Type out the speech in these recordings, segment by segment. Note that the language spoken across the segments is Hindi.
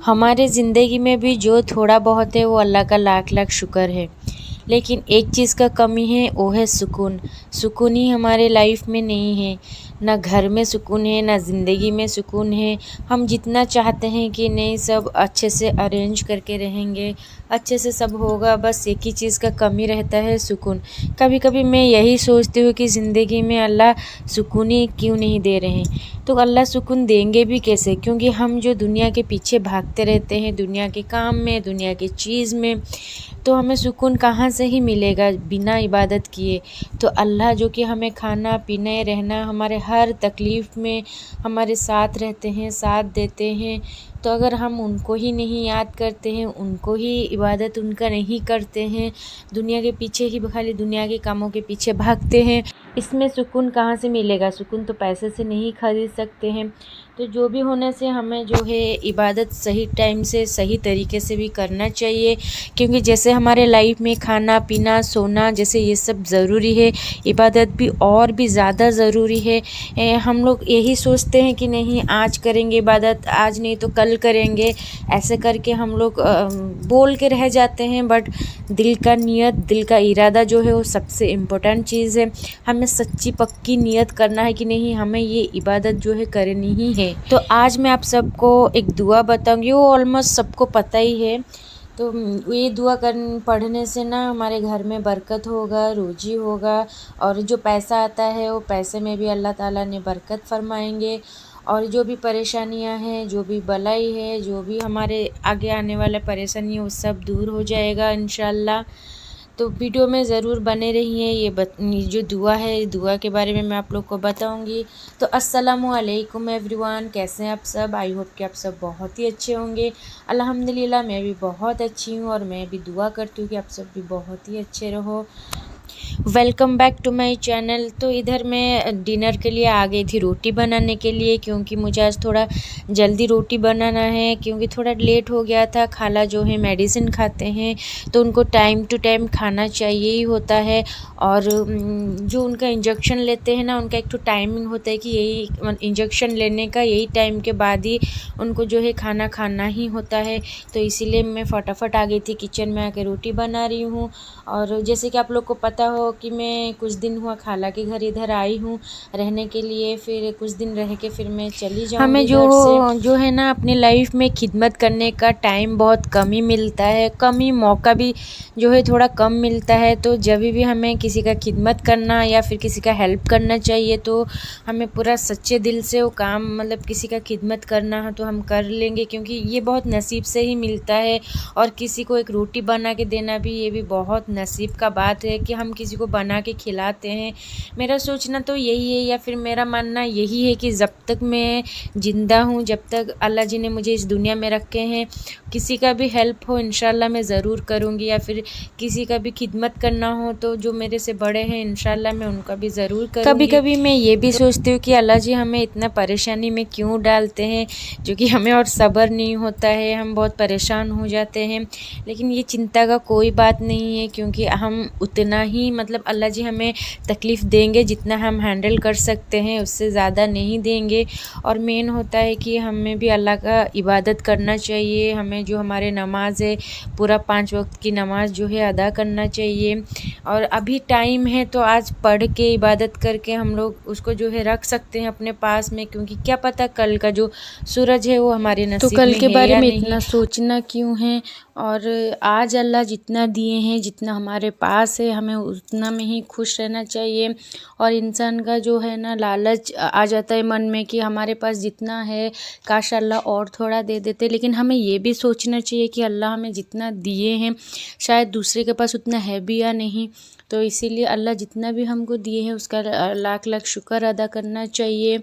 हमारे ज़िंदगी में भी जो थोड़ा बहुत है वो अल्लाह का लाख लाख शुक्र है। लेकिन एक चीज़ का कमी है, वो है सुकून। सुकून ही हमारे लाइफ में नहीं है। ना घर में सुकून है, ना ज़िंदगी में सुकून है। हम जितना चाहते हैं कि नहीं सब अच्छे से अरेंज करके रहेंगे, अच्छे से सब होगा, बस एक ही चीज़ का कमी रहता है, सुकून। कभी कभी मैं यही सोचती हूँ कि ज़िंदगी में अल्लाह सुकून ही क्यों नहीं दे रहे हैं। तो अल्लाह सुकून देंगे भी कैसे, क्योंकि हम जो दुनिया के पीछे भागते रहते हैं, दुनिया के काम में, दुनिया की चीज़ में, तो हमें सुकून कहाँ से ही मिलेगा बिना इबादत किए। तो अल्लाह जो कि हमें खाना पीने रहना, हमारे हर तकलीफ़ में हमारे साथ रहते हैं, साथ देते हैं। तो अगर हम उनको ही नहीं याद करते हैं, उनको ही इबादत उनका नहीं करते हैं, दुनिया के पीछे ही खाली दुनिया के कामों के पीछे भागते हैं, इसमें सुकून कहाँ से मिलेगा। सुकून तो पैसे से नहीं खरीद सकते हैं। तो जो भी होने से हमें जो है इबादत सही टाइम से सही तरीके से भी करना चाहिए, क्योंकि जैसे हमारे लाइफ में खाना पीना सोना जैसे ये सब ज़रूरी है, इबादत भी और भी ज़्यादा ज़रूरी है। हम लोग यही सोचते हैं कि नहीं आज करेंगे इबादत, आज नहीं तो कल करेंगे, ऐसे करके हम लोग बोल के रह जाते हैं। बट दिल का नियत, दिल का इरादा जो है वो सबसे इम्पोर्टेंट चीज़ है। हमें सच्ची पक्की नियत करना है कि नहीं हमें ये इबादत जो है करनी ही है। तो आज मैं आप सबको एक दुआ बताऊंगी, वो ऑलमोस्ट सबको पता ही है। तो ये दुआ पढ़ने से ना हमारे घर में बरकत होगा, रोजी होगा, और जो पैसा आता है वो पैसे में भी अल्लाह ताला ने बरकत फरमाएंगे। और जो भी परेशानियां हैं, जो भी बलाई है, जो भी हमारे आगे आने वाला परेशानी है, वो सब दूर हो जाएगा इंशाल्लाह। तो वीडियो में ज़रूर बने रहिए। ये जो दुआ है, दुआ के बारे में मैं आप लोग को बताऊंगी। तो अस्सलामु अलैकुम एवरीवन, कैसे हैं आप सब। आई होप कि आप सब बहुत ही अच्छे होंगे। अल्हम्दुलिल्लाह मैं भी बहुत अच्छी हूँ, और मैं भी दुआ करती हूँ कि आप सब भी बहुत ही अच्छे रहो। Welcome back to my channel. तो इधर मैं डिनर के लिए आ गई थी रोटी बनाने के लिए, क्योंकि मुझे आज थोड़ा जल्दी रोटी बनाना है, क्योंकि थोड़ा लेट हो गया था। खाला जो है मेडिसिन खाते हैं, तो उनको टाइम टू टाइम खाना चाहिए ही होता है। और जो उनका इंजेक्शन लेते हैं ना, उनका एक तो टाइमिंग होता है कि यही इंजेक्शन लेने का यही टाइम के बाद ही उनको जो है खाना खाना ही होता है। तो इसीलिए मैं फटाफट आ गई थी किचन में, आके रोटी बना रही हूँ। और जैसे कि आप लोग को पता हो कि मैं कुछ दिन हुआ खाला के घर इधर आई हूँ रहने के लिए, फिर कुछ दिन रह के फिर मैं चली जाऊँगी। हमें जो है ना अपनी लाइफ में खिदमत करने का टाइम बहुत कम ही मिलता है, कम ही मौका भी जो है थोड़ा कम मिलता है। तो जब भी हमें किसी का खिदमत करना या फिर किसी का हेल्प करना चाहिए, तो हमें पूरा सच्चे दिल से वो काम, मतलब किसी का खिदमत करना है तो हम कर लेंगे, क्योंकि ये बहुत नसीब से ही मिलता है। और किसी को एक रोटी बना के देना भी, ये भी बहुत नसीब का बात है कि हम किसी को बना के खिलाते हैं। मेरा सोचना तो यही है, या फिर मेरा मानना यही है कि जब तक मैं ज़िंदा हूँ, जब तक अल्लाह जी ने मुझे इस दुनिया में रखे हैं, किसी का भी हेल्प हो इंशाल्लाह मैं ज़रूर करूँगी, या फिर किसी का भी खिदमत करना हो तो जो मेरे से बड़े हैं इंशाल्लाह मैं उनका भी ज़रूर करूँगी। कभी कभी मैं ये भी सोचती हूँ कि अल्लाह जी हमें इतना परेशानी में क्यों डालते हैं, जो कि हमें और सब्र नहीं होता है, हम बहुत परेशान हो जाते हैं। लेकिन ये चिंता का कोई बात नहीं है, क्योंकि हम उतना ही, मतलब अल्लाह जी हमें तकलीफ़ देंगे जितना हम हैंडल कर सकते हैं, उससे ज़्यादा नहीं देंगे। और मेन होता है कि हमें भी अल्लाह का इबादत करना चाहिए। हमें जो हमारे नमाज है, पूरा 5 वक्त की नमाज जो है अदा करना चाहिए। और अभी टाइम है तो आज पढ़ के इबादत करके हम लोग उसको जो है रख सकते हैं अपने पास में, क्योंकि क्या पता कल का जो सूरज है वो हमारे नसीब में है या नहीं। तो कल के बारे में इतना सोचना क्यों है। और आज अल्लाह जितना दिए हैं, जितना हमारे पास है, हमें उतना में ही खुश रहना चाहिए। और इंसान का जो है ना लालच आ जाता है मन में कि हमारे पास जितना है काश अल्लाह और थोड़ा दे देते। लेकिन हमें ये भी सोचना चाहिए कि अल्लाह हमें जितना दिए हैं शायद दूसरे के पास उतना है भी या नहीं। तो इसीलिए अल्लाह जितना भी हमको दिए हैं उसका लाख लाख शुक्र अदा करना चाहिए।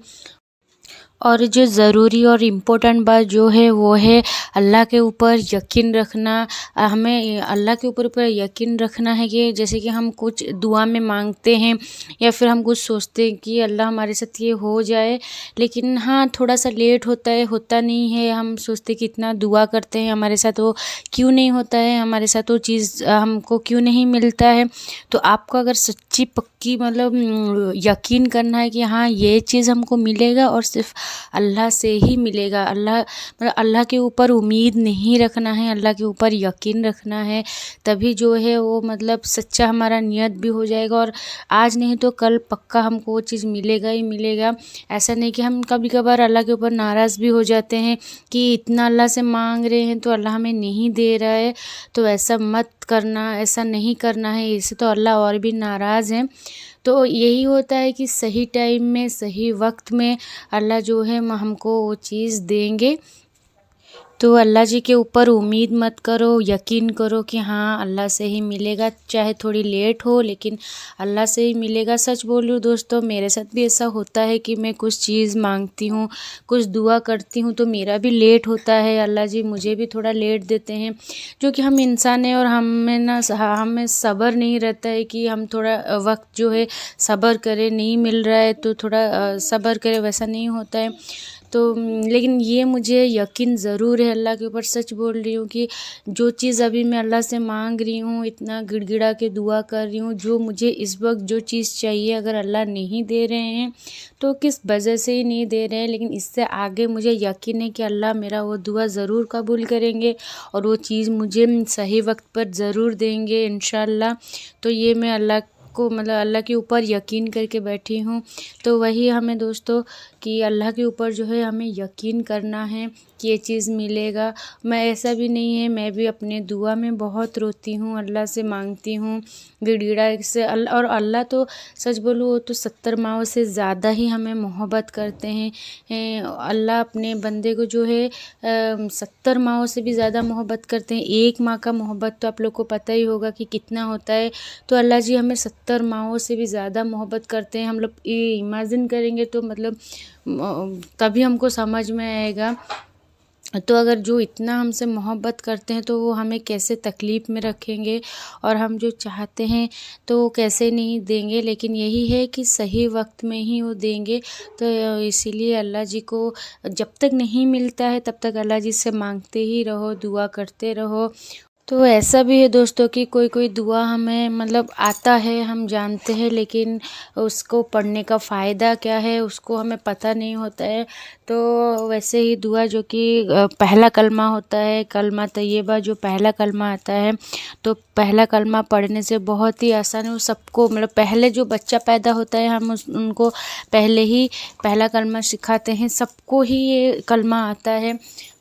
और जो ज़रूरी और इम्पोर्टेंट बात जो है वो है अल्लाह के ऊपर यकीन रखना। हमें अल्लाह के ऊपर यकीन रखना है कि जैसे कि हम कुछ दुआ में मांगते हैं या फिर हम कुछ सोचते हैं कि अल्लाह हमारे साथ ये हो जाए, लेकिन हाँ थोड़ा सा लेट होता है, होता नहीं है। हम सोचते कि इतना दुआ करते हैं हमारे साथ वो क्यों नहीं होता है, हमारे साथ वो चीज़ हमको क्यों नहीं मिलता है। तो आपको अगर सच्ची पक्की मतलब यकीन करना है कि हाँ ये चीज़ हमको मिलेगा और सिर्फ अल्लाह से ही मिलेगा। अल्लाह के ऊपर उम्मीद नहीं रखना है, अल्लाह के ऊपर यकीन रखना है, तभी जो है वो मतलब सच्चा हमारा नियत भी हो जाएगा और आज नहीं तो कल पक्का हमको वो चीज़ मिलेगा ही मिलेगा। ऐसा नहीं कि हम कभी कभार अल्लाह के ऊपर नाराज़ भी हो जाते हैं कि इतना अल्लाह से मांग रहे हैं तो अल्लाह हमें नहीं दे रहा है, तो ऐसा मत करना, ऐसा नहीं करना है, इससे तो अल्लाह और भी नाराज़ हैं। तो यही होता है कि सही टाइम में सही वक्त में अल्लाह जो है हमको वो चीज़ देंगे। तो अल्लाह जी के ऊपर उम्मीद मत करो, यकीन करो कि हाँ अल्लाह से ही मिलेगा, चाहे थोड़ी लेट हो लेकिन अल्लाह से ही मिलेगा। सच बोल रही हूँ दोस्तों, मेरे साथ भी ऐसा होता है कि मैं कुछ चीज़ मांगती हूँ, कुछ दुआ करती हूँ तो मेरा भी लेट होता है, अल्लाह जी मुझे भी थोड़ा लेट देते हैं, जो कि हम इंसान हैं और हमें सब्र नहीं रहता है कि हम थोड़ा वक्त जो है सब्र करें, नहीं मिल रहा है तो थोड़ा सब्र करें, वैसा नहीं होता है। तो लेकिन ये मुझे यकीन ज़रूर है अल्लाह के ऊपर, सच बोल रही हूँ कि जो चीज़ अभी मैं अल्लाह से मांग रही हूँ, इतना गिड़गिड़ा के दुआ कर रही हूँ, जो मुझे इस वक्त जो चीज़ चाहिए अगर अल्लाह नहीं दे रहे हैं तो किस वजह से ही नहीं दे रहे हैं, लेकिन इससे आगे मुझे यकीन है कि अल्लाह मेरा वो दुआ ज़रूर कबूल करेंगे और वो चीज़ मुझे सही वक्त पर ज़रूर देंगे इंशाअल्लाह। तो ये मैं अल्लाह को मतलब अल्लाह के ऊपर यकीन करके बैठी हूँ। तो वही हमें दोस्तों कि अल्लाह के ऊपर जो है हमें यकीन करना है कि ये चीज़ मिलेगा। मैं ऐसा भी नहीं है, मैं भी अपने दुआ में बहुत रोती हूँ, अल्लाह से मांगती हूँ गिड़गिड़ा से। और अल्लाह तो सच बोलूँ वो तो 70 माँओं से ज़्यादा ही हमें मोहब्बत करते हैं। अल्लाह अपने बंदे को जो है 70 माँओं से भी ज़्यादा मोहब्बत करते हैं। एक माँ का मोहब्बत तो आप लोग को पता ही होगा कि कितना होता है, तो अल्लाह जी हमें 70 माँओं से भी ज़्यादा मोहब्बत करते हैं। हम लोग ये इमेजिन करेंगे तो मतलब तभी हमको समझ में आएगा। तो अगर जो इतना हमसे मोहब्बत करते हैं तो वो हमें कैसे तकलीफ़ में रखेंगे और हम जो चाहते हैं तो वो कैसे नहीं देंगे, लेकिन यही है कि सही वक्त में ही वो देंगे। तो इसीलिए अल्लाह जी को जब तक नहीं मिलता है तब तक अल्लाह जी से मांगते ही रहो, दुआ करते रहो। तो ऐसा भी है दोस्तों कि कोई कोई दुआ हमें मतलब आता है, हम जानते हैं, लेकिन उसको पढ़ने का फ़ायदा क्या है उसको हमें पता नहीं होता है। तो वैसे ही दुआ जो कि पहला कलमा होता है, कलमा तैयबा जो पहला कलमा आता है, तो पहला कलमा पढ़ने से बहुत ही आसान है। वो सबको मतलब पहले जो बच्चा पैदा होता है हम उनको पहले ही पहला कलमा सिखाते हैं, सबको ही ये कलमा आता है।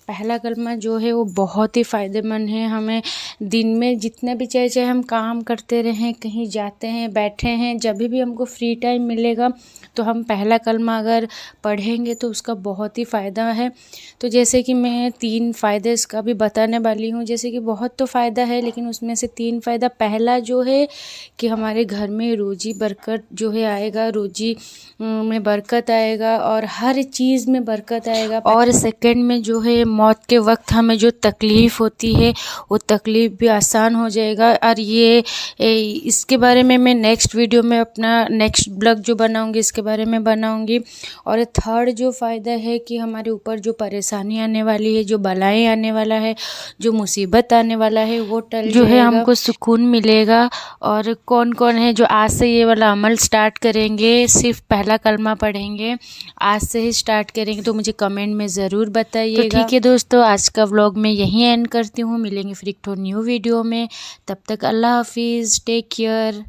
पहला कलमा जो है वो बहुत ही फ़ायदेमंद है। हमें दिन में जितना भी चाहे हम काम करते रहें, कहीं जाते हैं, बैठे हैं, जब भी हमको फ्री टाइम मिलेगा तो हम पहला कलमा अगर पढ़ेंगे तो उसका बहुत ही फ़ायदा है। तो जैसे कि मैं 3 फ़ायदे इसका भी बताने वाली हूँ। जैसे कि बहुत तो फ़ायदा है लेकिन उसमें से 3 फ़ायदा, पहला जो है कि हमारे घर में रोज़ी बरकत जो है आएगा, रोज़ी में बरकत आएगा और हर चीज़ में बरकत आएगा। और सेकंड में जो है मौत के वक्त हमें जो तकलीफ़ होती है वो तकलीफ़ भी आसान हो जाएगा। और इसके बारे में मैं नेक्स्ट वीडियो में अपना नेक्स्ट ब्लॉग जो बनाऊंगी इसके बारे में बनाऊंगी। और थर्ड जो फ़ायदा है कि हमारे ऊपर जो परेशानी आने वाली है, जो बलाएं आने वाला है, जो मुसीबत आने वाला है वो टल जो है, हमको सुकून मिलेगा। और कौन कौन है जो आज से ये वाला अमल स्टार्ट करेंगे, सिर्फ पहला कलमा पढ़ेंगे, आज से ही स्टार्ट करेंगे, तो मुझे कमेंट में ज़रूर बताइएगा। तो ठीक है दोस्तों, आज का व्लॉग मैं यहीं एंड करती हूँ। मिलेंगे फिर एक न्यू वीडियो में, तब तक अल्लाह हाफिज़, टेक केयर।